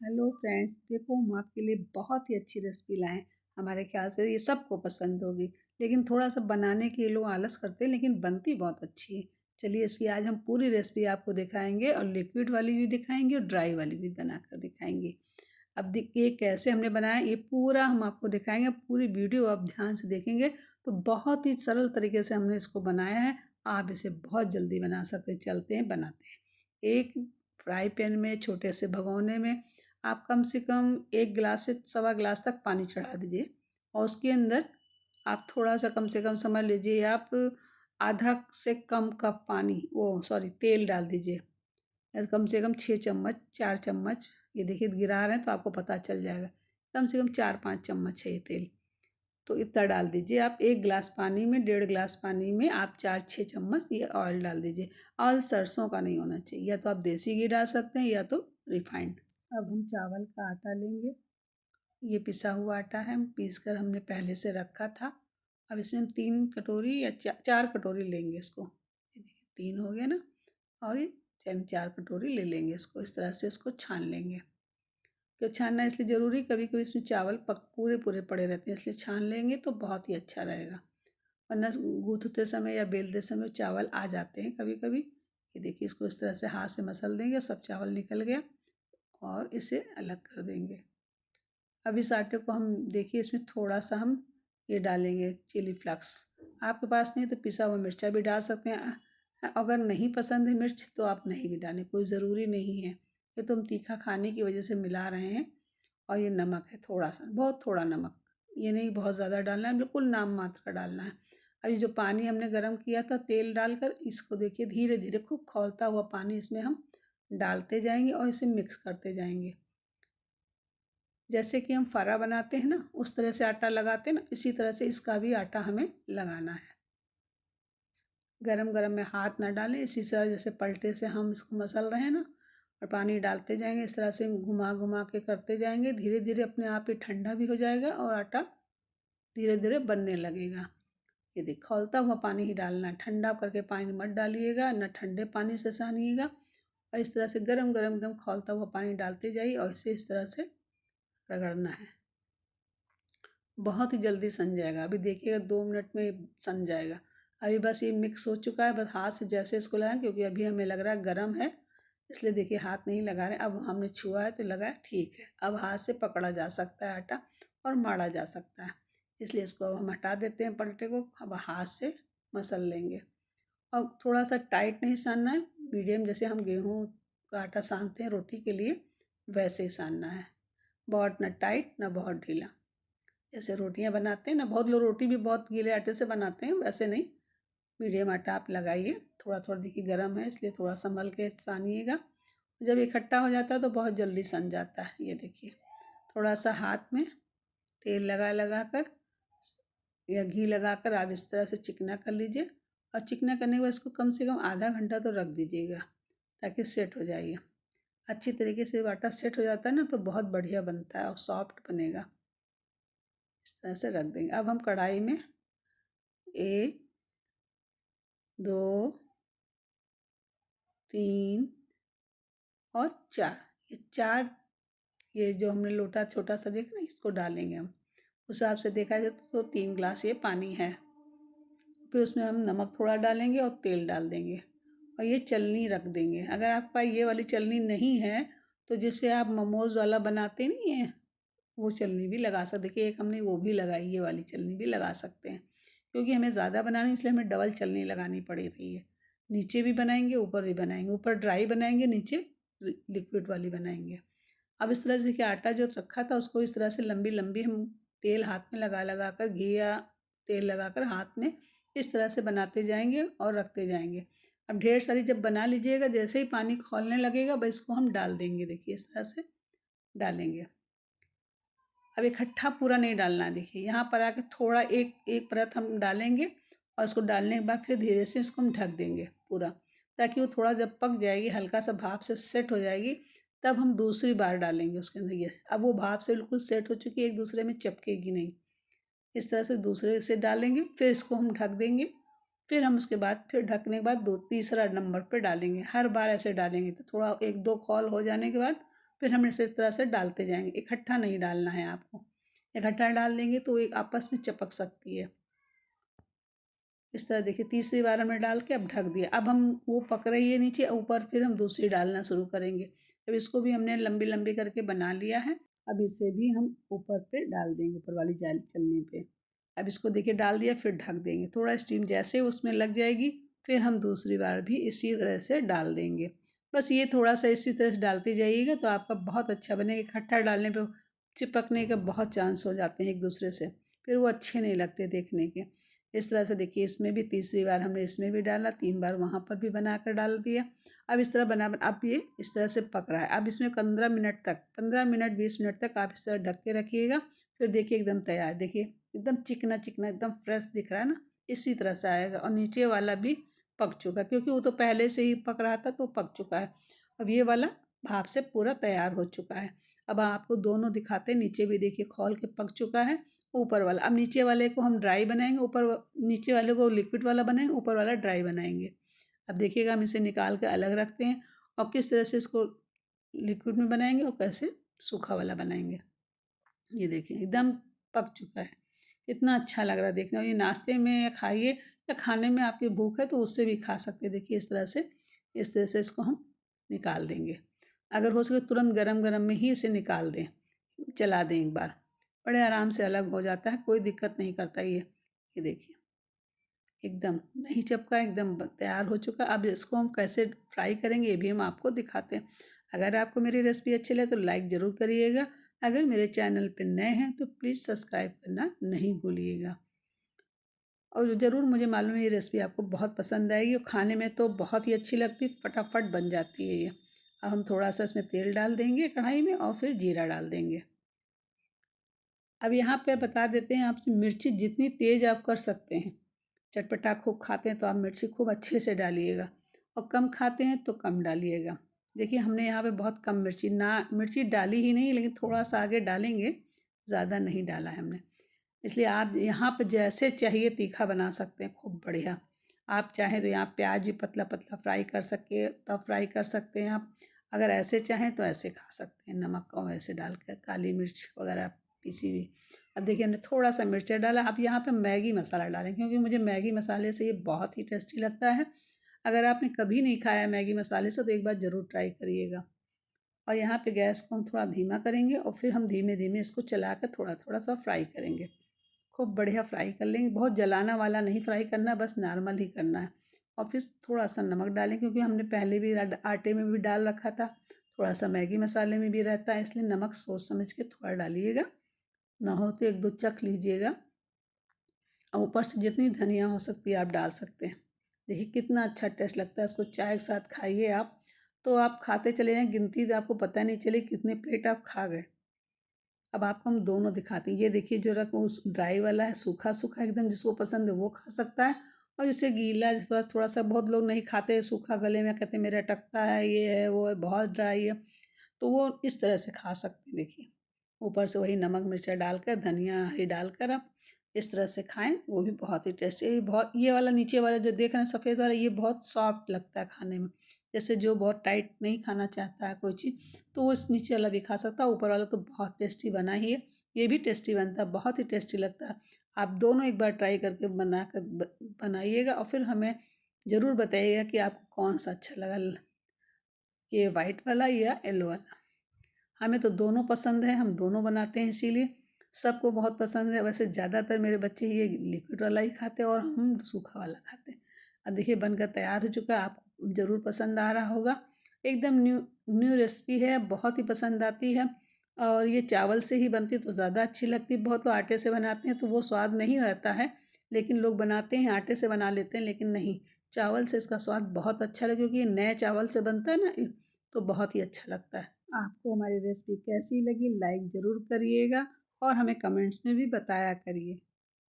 Hello friends, देखो हम आपके लिए बहुत ही अच्छी रेसिपी लाए हैं। हमारे ख्याल से ये सबको पसंद होगी, लेकिन थोड़ा सा बनाने के लोग आलस करते हैं, लेकिन बनती बहुत अच्छी है। चलिए इसकी आज हम पूरी रेसिपी आपको दिखाएंगे और लिक्विड वाली भी दिखाएंगे और ड्राई वाली भी बनाकर दिखाएंगे। अब ये कैसे हमने बनाया ये पूरा हम आपको दिखाएंगे। पूरी वीडियो आप ध्यान से देखेंगे तो बहुत ही सरल तरीके से हमने इसको बनाया है। आप इसे बहुत जल्दी बना सकते हैं। चलते हैं बनाते हैं। एक फ्राई पैन में, छोटे से भगोने में आप कम से कम 1 गिलास से 1.25 गिलास तक पानी चढ़ा दीजिए और उसके अंदर आप थोड़ा सा कम से कम समझ लीजिए आप आधा से कम कप पानी तेल डाल दीजिए। कम से कम 6 चम्मच, 4 चम्मच, ये देखिए गिरा रहे हैं तो आपको पता चल जाएगा। कम से कम 4-5 चम्मच है ये तेल, तो इतना डाल दीजिए आप। 1 गिलास पानी में, 1.5 गिलास पानी में आप 4-6 चम्मच ये ऑयल डाल दीजिए। ऑयल सरसों का नहीं होना चाहिए, या तो आप देसी घी डाल सकते हैं या तो रिफाइंड। अब हम चावल का आटा लेंगे। ये पिसा हुआ आटा है, पीस कर हमने पहले से रखा था। अब इसमें हम 3 कटोरी या 4 कटोरी लेंगे इसको। ये देखिए 3 हो गया ना, और ये 4 कटोरी ले लेंगे इसको। इस तरह से इसको छान लेंगे। तो छानना इसलिए ज़रूरी, कभी कभी इसमें चावल पूरे पूरे पड़े रहते हैं, इसलिए छान लेंगे तो बहुत ही अच्छा रहेगा। वरना गूँथते समय या बेलते समय चावल आ जाते हैं कभी कभी। ये देखिए इसको इस तरह से हाथ से मसल देंगे और सब चावल निकल गया और इसे अलग कर देंगे। अब इस आटे को हम देखिए इसमें थोड़ा सा हम ये डालेंगे चिली फ्लेक्स। आपके पास नहीं तो पिसा हुआ मिर्चा भी डाल सकते हैं। अगर नहीं पसंद है मिर्च तो आप नहीं भी डालें, कोई ज़रूरी नहीं है। ये तो हम तीखा खाने की वजह से मिला रहे हैं। और ये नमक है थोड़ा सा, बहुत थोड़ा नमक, ये नहीं बहुत ज़्यादा डालना है, बिल्कुल नाम मात्र का डालना है। अभी जो पानी हमने गर्म किया था तेल डालकर, इसको देखिए धीरे धीरे खूब खौलता हुआ पानी इसमें हम डालते जाएंगे और इसे मिक्स करते जाएंगे। जैसे कि हम फरा बनाते हैं ना, उस तरह से आटा लगाते हैं ना, इसी तरह से इसका भी आटा हमें लगाना है। गरम गरम में हाथ ना डालें, इसी तरह जैसे पलटे से हम इसको मसल रहे हैं ना, और पानी डालते जाएंगे। इस तरह से घुमा घुमा के करते जाएंगे। धीरे धीरे अपने आप ही ठंडा भी हो जाएगा और आटा धीरे धीरे बनने लगेगा। ये देखिए खौलता हुआ पानी ही डालना है, ठंडा करके पानी मत डालिएगा, न ठंडे पानी से सानिएगा। और इस तरह से गरम गरम एकदम खौलता हुआ पानी डालते जाइए और इसे इस तरह से रगड़ना है। बहुत ही जल्दी सन जाएगा, अभी देखिएगा 2 मिनट में सन जाएगा। अभी बस ये मिक्स हो चुका है, बस हाथ से जैसे इसको लगाएं, क्योंकि अभी हमें लग रहा है गर्म है, इसलिए देखिए हाथ नहीं लगा रहे। अब हमने छुआ है तो लगा है ठीक है। अब हाथ से पकड़ा जा सकता है आटा और माड़ा जा सकता है, इसलिए इसको अब हम हटा देते हैं पलटे को। अब हाथ से मसल लेंगे। और थोड़ा सा टाइट नहीं सानना है, मीडियम, जैसे हम गेहूँ का आटा सानते हैं रोटी के लिए, वैसे ही सानना है। बहुत ना टाइट ना बहुत ढीला। जैसे रोटियां बनाते हैं ना, बहुत लोग रोटी भी बहुत गीले आटे से बनाते हैं, वैसे नहीं, मीडियम आटा आप लगाइए। थोड़ा थोड़ा देखिए गर्म है, इसलिए थोड़ा संभल के सानिएगा। जब इकट्ठा हो जाता है तो बहुत जल्दी सन जाता है। ये देखिए थोड़ा सा हाथ में तेल लगा लगा कर या घी लगाकर आप इस तरह से चिकना कर लीजिए। और चिकना करने के बाद इसको कम से कम आधा घंटा तो रख दीजिएगा, ताकि सेट हो जाइए। अच्छी तरीके से आटा सेट हो जाता है ना तो बहुत बढ़िया बनता है और सॉफ्ट बनेगा। इस तरह से रख देंगे। अब हम कढ़ाई में 1, 2, 3 और 4, ये जो हमने लोटा छोटा सा देखा ना, इसको डालेंगे हम। उस हिसाब से देखा जाए तो 3 गिलास ये पानी है। फिर उसमें हम नमक थोड़ा डालेंगे और तेल डाल देंगे और ये चलनी रख देंगे। अगर आपके पास ये वाली चलनी नहीं है तो जिससे आप मोमोज़ वाला बनाते नहीं हैं, वो चलनी भी लगा सकते। देखिए एक हमने वो भी लगाई, ये वाली चलनी भी लगा सकते हैं, क्योंकि हमें ज़्यादा बनानी इसलिए हमें डबल चलनी लगानी पड़ रही है। नीचे भी बनाएंगे ऊपर भी बनाएंगे, ऊपर ड्राई बनाएंगे नीचे लिक्विड वाली बनाएंगे। अब इस तरह से कि आटा जो रखा था उसको इस तरह से लंबी लंबी हम तेल हाथ में लगा लगा कर, घी या तेल लगाकर हाथ में इस तरह से बनाते जाएंगे और रखते जाएंगे। अब ढेर सारी जब बना लीजिएगा, जैसे ही पानी खौलने लगेगा बस इसको हम डाल देंगे। देखिए इस तरह से डालेंगे। अब इकट्ठा पूरा नहीं डालना, देखिए यहाँ पर आके थोड़ा एक एक परत हम डालेंगे और उसको डालने के बाद फिर धीरे से इसको हम ढक देंगे पूरा, ताकि वो थोड़ा जब पक जाएगी, हल्का सा भाप से सेट हो जाएगी, तब हम दूसरी बार डालेंगे उसके अंदर ये। अब वो भाप से बिल्कुल सेट हो चुकी है, एक दूसरे में चिपकेगी नहीं। इस तरह से दूसरे से डालेंगे, फिर इसको हम ढक देंगे। फिर हम उसके बाद फिर ढकने के बाद तीसरा नंबर पर डालेंगे। हर बार ऐसे डालेंगे तो थोड़ा 1-2 कॉल हो जाने के बाद फिर हम इसे इस तरह से डालते जाएंगे, इकट्ठा नहीं डालना है आपको। इकट्ठा डाल देंगे तो एक आपस में चिपक सकती है। इस तरह देखिए तीसरी बार हमने डाल के अब ढक दिया। अब हम वो पक रही है नीचे, ऊपर फिर हम दूसरी डालना शुरू करेंगे। अब इसको भी हमने लंबी लंबी करके बना लिया है। अब इसे भी हम ऊपर पे डाल देंगे, ऊपर वाली जाली चलने पे। अब इसको देखिए डाल दिया, फिर ढक देंगे। थोड़ा स्टीम जैसे उसमें लग जाएगी फिर हम दूसरी बार भी इसी तरह से डाल देंगे। बस ये थोड़ा सा इसी तरह से डालते जाइएगा तो आपका बहुत अच्छा बनेगा। इकट्ठा डालने पे चिपकने का बहुत चांस हो जाते हैं एक दूसरे से, फिर वो अच्छे नहीं लगते देखने के। इस तरह से देखिए इसमें भी तीसरी बार हमने इसमें भी डाला, 3 बार वहाँ पर भी बना कर डाल दिया। अब इस तरह अब ये इस तरह से पक रहा है। अब इसमें 15 मिनट तक, 15 मिनट 20 मिनट तक आप इस तरह ढक के रखिएगा। फिर देखिए एकदम तैयार, देखिए एकदम चिकना चिकना एकदम फ्रेश दिख रहा है ना, इसी तरह से आएगा। और नीचे वाला भी पक चुका है क्योंकि वो तो पहले से ही पक रहा था तो पक चुका है। अब ये वाला भाप से पूरा तैयार हो चुका है। अब आपको दोनों दिखाते हैं, नीचे भी देखिए खोल के पक चुका है ऊपर वाला। अब नीचे वाले को हम ड्राई बनाएंगे, नीचे वाले को लिक्विड वाला बनाएंगे, ऊपर वाला ड्राई बनाएंगे। अब देखिएगा हम इसे निकाल के अलग रखते हैं और किस तरह से इसको लिक्विड में बनाएंगे और कैसे सूखा वाला बनाएंगे। ये देखिए एकदम पक चुका है, इतना अच्छा लग रहा है देखने। और ये नाश्ते में खाइए या खाने में आपकी भूख है तो उससे भी खा सकते हैं। देखिए इस तरह से इसको हम निकाल देंगे। अगर हो सके तुरंत गरम गरम में ही इसे निकाल दें, चला दें एक बार, बड़े आराम से अलग हो जाता है, कोई दिक्कत नहीं करता ये देखिए एकदम नहीं चपका, एकदम तैयार हो चुका। अब इसको हम कैसे फ्राई करेंगे ये भी हम आपको दिखाते हैं। अगर आपको मेरी रेसिपी अच्छी लगे तो लाइक ज़रूर करिएगा। अगर मेरे चैनल पर नए हैं तो प्लीज़ सब्सक्राइब करना नहीं भूलिएगा। और ज़रूर मुझे मालूम है ये रेसिपी आपको बहुत पसंद आएगी और खाने में तो बहुत ही अच्छी लगती, फटाफट बन जाती है ये। अब हम थोड़ा सा इसमें तेल डाल देंगे कढ़ाई में और फिर जीरा डाल देंगे। अब यहाँ पे बता देते हैं आपसे, मिर्ची जितनी तेज़ आप कर सकते हैं, चटपटा खूब खाते हैं तो आप मिर्ची खूब अच्छे से डालिएगा और कम खाते हैं तो कम डालिएगा। देखिए हमने यहाँ पे बहुत कम मिर्ची डाली ही नहीं, लेकिन थोड़ा सा आगे डालेंगे, ज़्यादा नहीं डाला है हमने। इसलिए आप यहाँ पे जैसे चाहिए तीखा बना सकते हैं खूब बढ़िया। आप चाहें तो यहाँ प्याज भी पतला पतला फ्राई कर सके तब फ्राई कर सकते हैं आप। अगर ऐसे चाहें तो ऐसे खा सकते हैं, नमक और ऐसे डाल कर, काली मिर्च वगैरह पीसी हुई। अब देखिए हमने थोड़ा सा मिर्चा डाला। आप यहाँ पे मैगी मसाला डालें क्योंकि मुझे मैगी मसाले से ये बहुत ही टेस्टी लगता है। अगर आपने कभी नहीं खाया मैगी मसाले से तो एक बार ज़रूर ट्राई करिएगा। और यहाँ पे गैस को हम थोड़ा धीमा करेंगे और फिर हम धीमे धीमे इसको चला कर थोड़ा थोड़ा सा फ्राई करेंगे। खूब बढ़िया फ्राई कर लेंगे, बहुत जलाना वाला नहीं फ्राई करना, बस नॉर्मल ही करना है। और फिर थोड़ा सा नमक डालें क्योंकि हमने पहले भी आटे में भी डाल रखा था, थोड़ा सा मैगी मसाले में भी रहता है, इसलिए नमक सोच समझ के थोड़ा डालिएगा, ना हो तो एक दो चख लीजिएगा। और ऊपर से जितनी धनिया हो सकती है आप डाल सकते हैं। देखिए कितना अच्छा टेस्ट लगता है, इसको चाय के साथ खाइए आप तो आप खाते चले जाएँ, गिनती तो आपको पता नहीं चले कितने प्लेट आप खा गए। अब आपको हम दोनों दिखाते हैं। ये देखिए जो रख उस ड्राई वाला है, सूखा सूखा एकदम, जिसको पसंद है वो खा सकता है। और जैसे गीला जिस थोड़ा थोड़ा सा, बहुत लोग नहीं खाते सूखा, गले में कहते मेरा अटकता है, ये है वो है, बहुत ड्राई है, तो वो इस तरह से खा सकते हैं। देखिए ऊपर से वही नमक मिर्चा डालकर, धनिया हरी डालकर आप इस तरह से खाएं, वो भी बहुत ही टेस्टी। ये वाला नीचे वाला जो देख रहे हैं सफ़ेद वाला, ये बहुत सॉफ्ट लगता है खाने में। जैसे जो बहुत टाइट नहीं खाना चाहता है कोई चीज़ तो वो इस नीचे वाला भी खा सकता है। ऊपर वाला तो बहुत टेस्टी बना ही है, ये भी टेस्टी बनता है, बहुत ही टेस्टी लगता है। आप दोनों एक बार ट्राई करके बनाइएगा और फिर हमें ज़रूर बताइएगा कि आपको कौन सा अच्छा लगा, ये वाइट वाला या येलो वाला। हमें तो दोनों पसंद है, हम दोनों बनाते हैं, इसीलिए सबको बहुत पसंद है। वैसे ज़्यादातर मेरे बच्चे ये लिक्विड वाला ही खाते हैं और हम सूखा वाला खाते हैं। अब देखिए बनकर तैयार हो चुका है, आपको ज़रूर पसंद आ रहा होगा। एकदम न्यू न्यू रेसिपी है, बहुत ही पसंद आती है। और ये चावल से ही बनती तो ज़्यादा अच्छी लगती है। बहुत लोग आटे से बनाते हैं तो वो स्वाद नहीं रहता है, लेकिन लोग बनाते हैं आटे से बना लेते हैं, लेकिन नहीं, चावल से इसका स्वाद बहुत अच्छा लगता है क्योंकि ये नए चावल से बनता है ना, तो बहुत ही अच्छा लगता है। आपको हमारी रेसिपी कैसी लगी लाइक ज़रूर करिएगा और हमें कमेंट्स में भी बताया करिए।